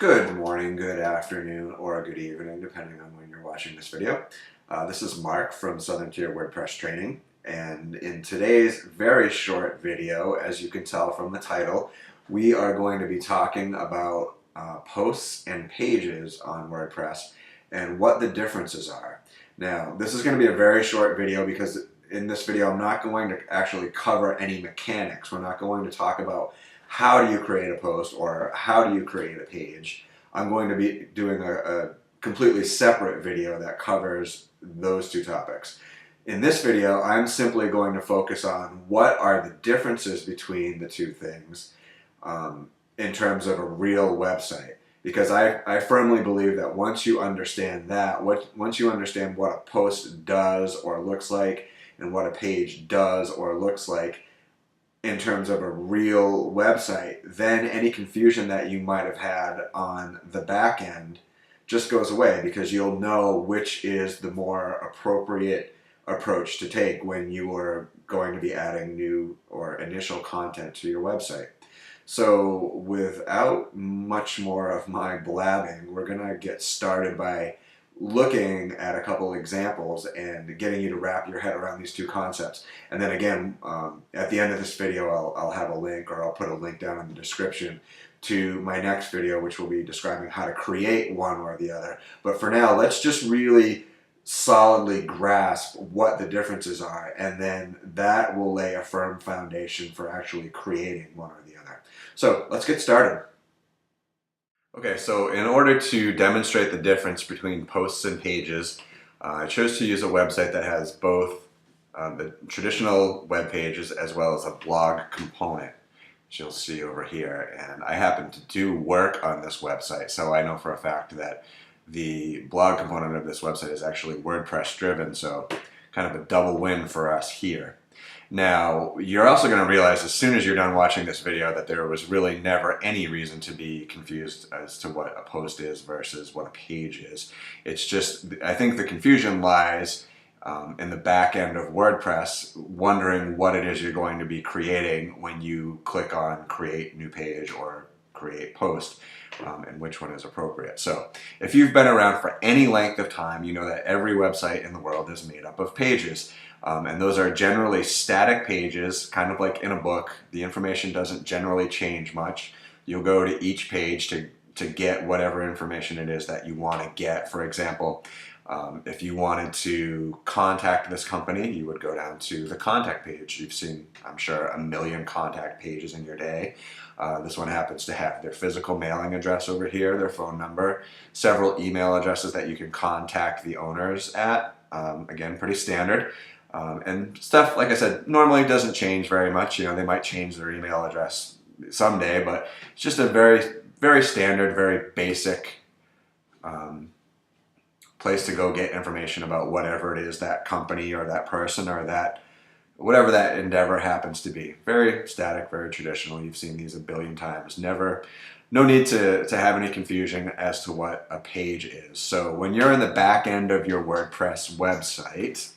Good morning, good afternoon, or good evening, depending on when you're watching this video. This is Mark from Southern Tier WordPress Training, and in today's very short video, as you can tell from the title, we are going to be talking about posts and pages on WordPress and what the differences are. Now, this is going to be a very short video because in this video I'm not going to actually cover any mechanics. We're not going to talk about how do you create a post or how do you create a page. I'm going to be doing a completely separate video that covers those two topics. In this video, I'm simply going to focus on what are the differences between the two things in terms of a real website. Because I firmly believe that once you understand that, once you understand what a post does or looks like and what a page does or looks like, in terms of a real website, then any confusion that you might have had on the back end just goes away because you'll know which is the more appropriate approach to take when you are going to be adding new or initial content to your website. So without much more of my blabbing, we're going to get started by looking at a couple examples and getting you to wrap your head around these two concepts. And then again, at the end of this video, I'll have a link, or I'll put a link down in the description to my next video, which will be describing how to create one or the other. But for now, let's just really solidly grasp what the differences are, and then that will lay a firm foundation for actually creating one or the other. So let's get started. Okay, so in order to demonstrate the difference between posts and pages, I chose to use a website that has both the traditional web pages as well as a blog component, which you'll see over here. And I happen to do work on this website, so I know for a fact that the blog component of this website is actually WordPress driven, so kind of a double win for us here. Now, you're also going to realize as soon as you're done watching this video that there was really never any reason to be confused as to what a post is versus what a page is. It's just, I think the confusion lies in the back end of WordPress, wondering what it is you're going to be creating when you click on create new page or create post, and which one is appropriate. So if you've been around for any length of time, you know that every website in the world is made up of pages. And those are generally static pages, kind of like in a book. The information doesn't generally change much. You'll go to each page to get whatever information it is that you want to get. For example, if you wanted to contact this company, you would go down to the contact page. You've seen, I'm sure, a million contact pages in your day. This one happens to have their physical mailing address over here, their phone number, several email addresses that you can contact the owners at. Again, pretty standard. And stuff, like I said, normally doesn't change very much. You know, they might change their email address someday, but it's just a very, very standard, very basic place to go get information about whatever it is that company or that person or that whatever that endeavor happens to be. Very static, very traditional. You've seen these a billion times. No need to have any confusion as to what a page is. So when you're in the back end of your WordPress website,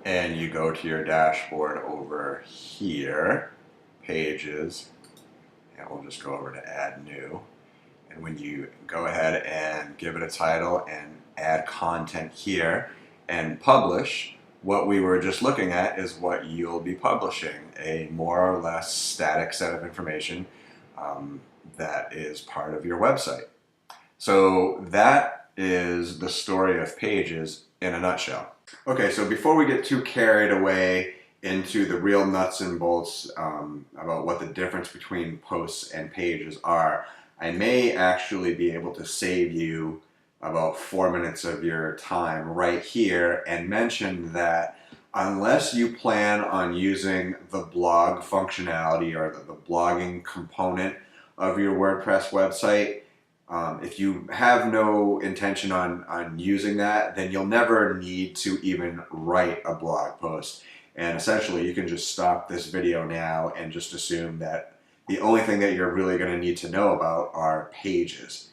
and you go to your dashboard over here, pages, and we'll just go over to add new. And when you go ahead and give it a title and add content here and publish, what we were just looking at is what you'll be publishing, a more or less static set of information that is part of your website. So that is the story of pages in a nutshell. Okay, so before we get too carried away into the real nuts and bolts about what the difference between posts and pages are, I may actually be able to save you about 4 minutes of your time right here and mention that unless you plan on using the blog functionality or the blogging component of your WordPress website, if you have no intention on using that, then you'll never need to even write a blog post. And essentially, you can just stop this video now and just assume that the only thing that you're really going to need to know about are pages.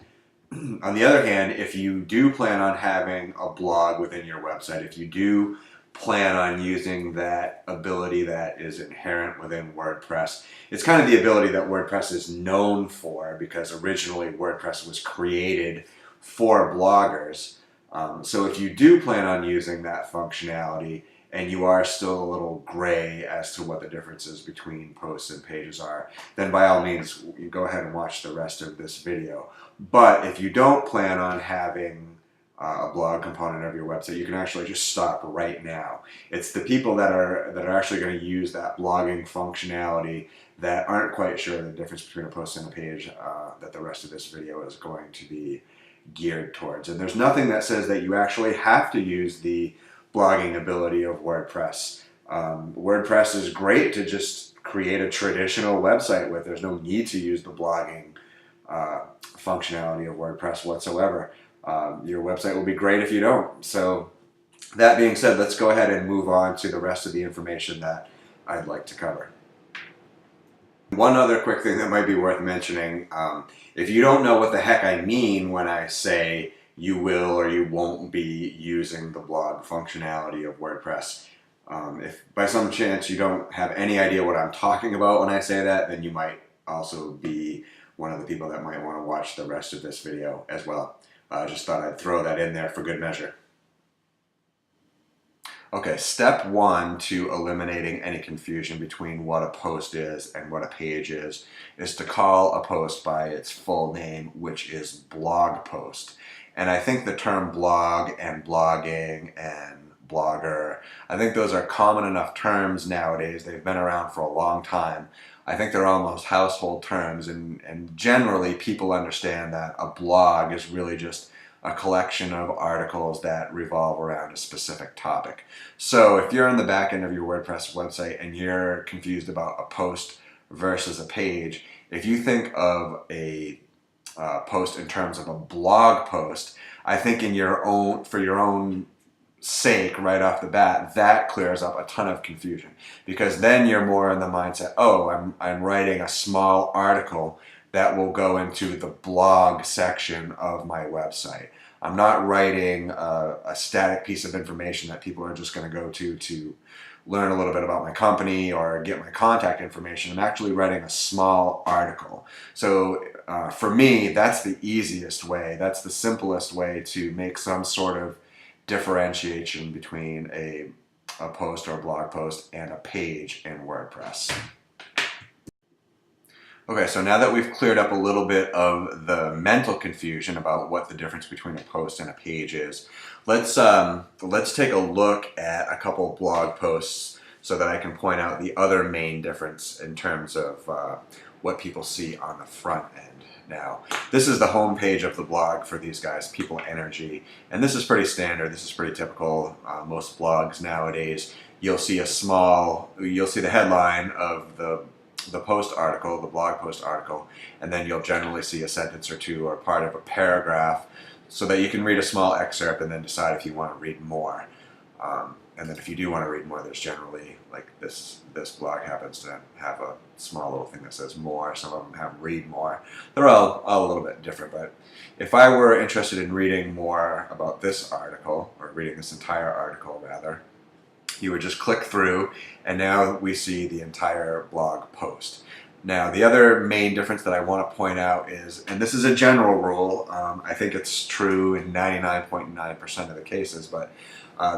On the other hand, if you do plan on having a blog within your website, if you do plan on using that ability that is inherent within WordPress. It's kind of the ability that WordPress is known for, because originally WordPress was created for bloggers. So if you do plan on using that functionality and you are still a little gray as to what the differences between posts and pages are, then by all means, you go ahead and watch the rest of this video. But if you don't plan on having a blog component of your website, you can actually just stop right now. It's the people that are actually going to use that blogging functionality that aren't quite sure the difference between a post and a page that the rest of this video is going to be geared towards. And there's nothing that says that you actually have to use the blogging ability of WordPress. WordPress is great to just create a traditional website with. There's no need to use the blogging functionality of WordPress whatsoever. Your website will be great if you don't. So that being said, let's go ahead and move on to the rest of the information that I'd like to cover. One other quick thing that might be worth mentioning, if you don't know what the heck I mean when I say you will or you won't be using the blog functionality of WordPress, if by some chance you don't have any idea what I'm talking about when I say that, then you might also be one of the people that might want to watch the rest of this video as well. I just thought I'd throw that in there for good measure. Okay, step one to eliminating any confusion between what a post is and what a page is to call a post by its full name, which is blog post. And I think the term blog and blogging and blogger, I think those are common enough terms nowadays. They've been around for a long time. I think they're almost household terms, and generally people understand that a blog is really just a collection of articles that revolve around a specific topic. So if you're in the back end of your WordPress website and you're confused about a post versus a page, if you think of a post in terms of a blog post, I think for your own sake right off the bat, that clears up a ton of confusion, because then you're more in the mindset, oh, I'm writing a small article that will go into the blog section of my website. I'm not writing a static piece of information that people are just going to go to learn a little bit about my company or get my contact information. I'm actually writing a small article. So for me, that's the easiest way. That's the simplest way to make some sort of differentiation between a post or a blog post and a page in WordPress. Okay, so now that we've cleared up a little bit of the mental confusion about what the difference between a post and a page is, let's take a look at a couple blog posts so that I can point out the other main difference in terms of what people see on the front end. Now, this is the home page of the blog for these guys, People Energy, and this is pretty standard. This is pretty typical. Most blogs nowadays, you'll see the headline of the post article, the blog post article, and then you'll generally see a sentence or two or part of a paragraph so that you can read a small excerpt and then decide if you want to read more. And then if you do want to read more, there's generally, like this blog happens to have a small little thing that says more. Some of them have read more. They're all a little bit different, but if I were interested in reading more about this article, or reading this entire article rather, you would just click through, and now we see the entire blog post. Now, the other main difference that I want to point out is, and this is a general rule, I think it's true in 99.9% of the cases, but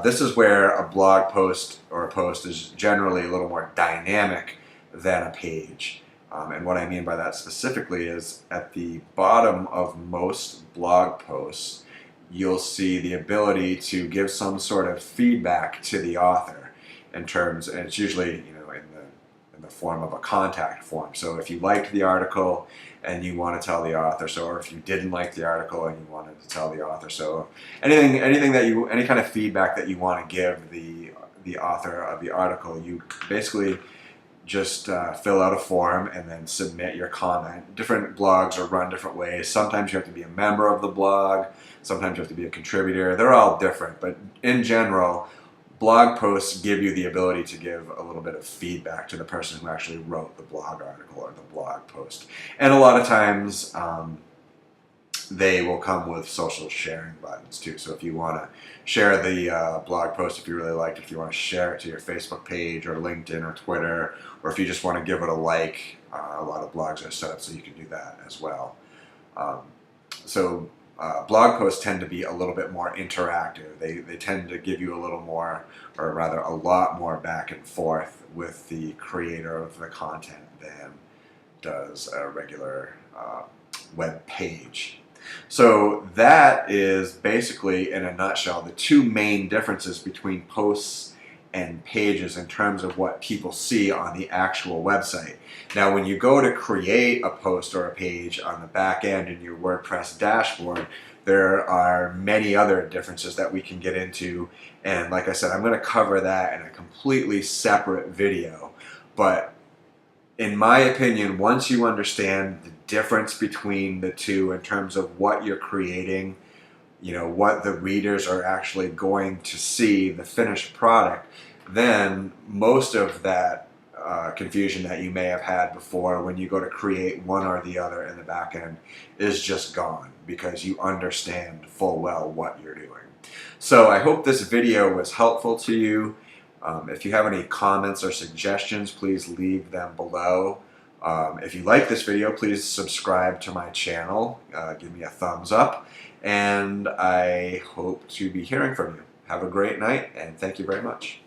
this is where a blog post or a post is generally a little more dynamic than a page. And what I mean by that specifically is at the bottom of most blog posts, you'll see the ability to give some sort of feedback to the author in terms, and it's usually in the form of a contact form. So if you liked the article and you want to tell the author so, or if you didn't like the article and you wanted to tell the author so, any kind of feedback that you want to give the author of the article, you basically just fill out a form and then submit your comment. Different blogs are run different ways. Sometimes you have to be a member of the blog. Sometimes you have to be a contributor. They're all different, but in general, blog posts give you the ability to give a little bit of feedback to the person who actually wrote the blog article or the blog post. And a lot of times, they will come with social sharing buttons too. So if you want to share the blog post, if you really liked it, if you want to share it to your Facebook page or LinkedIn or Twitter, or if you just want to give it a like, a lot of blogs are set up so you can do that as well. Blog posts tend to be a little bit more interactive. They tend to give you a little more, or rather a lot more back and forth with the creator of the content than does a regular web page. So that is basically, in a nutshell, the two main differences between posts and pages in terms of what people see on the actual website. Now, when you go to create a post or a page on the back end in your WordPress dashboard, there are many other differences that we can get into, and like I said, I'm going to cover that in a completely separate video. But in my opinion, once you understand the difference between the two in terms of what you're creating, you know, what the readers are actually going to see, the finished product, then most of that confusion that you may have had before when you go to create one or the other in the back end is just gone, because you understand full well what you're doing. So I hope this video was helpful to you. If you have any comments or suggestions, please leave them below. If you like this video, please subscribe to my channel, give me a thumbs up, and I hope to be hearing from you. Have a great night, and thank you very much.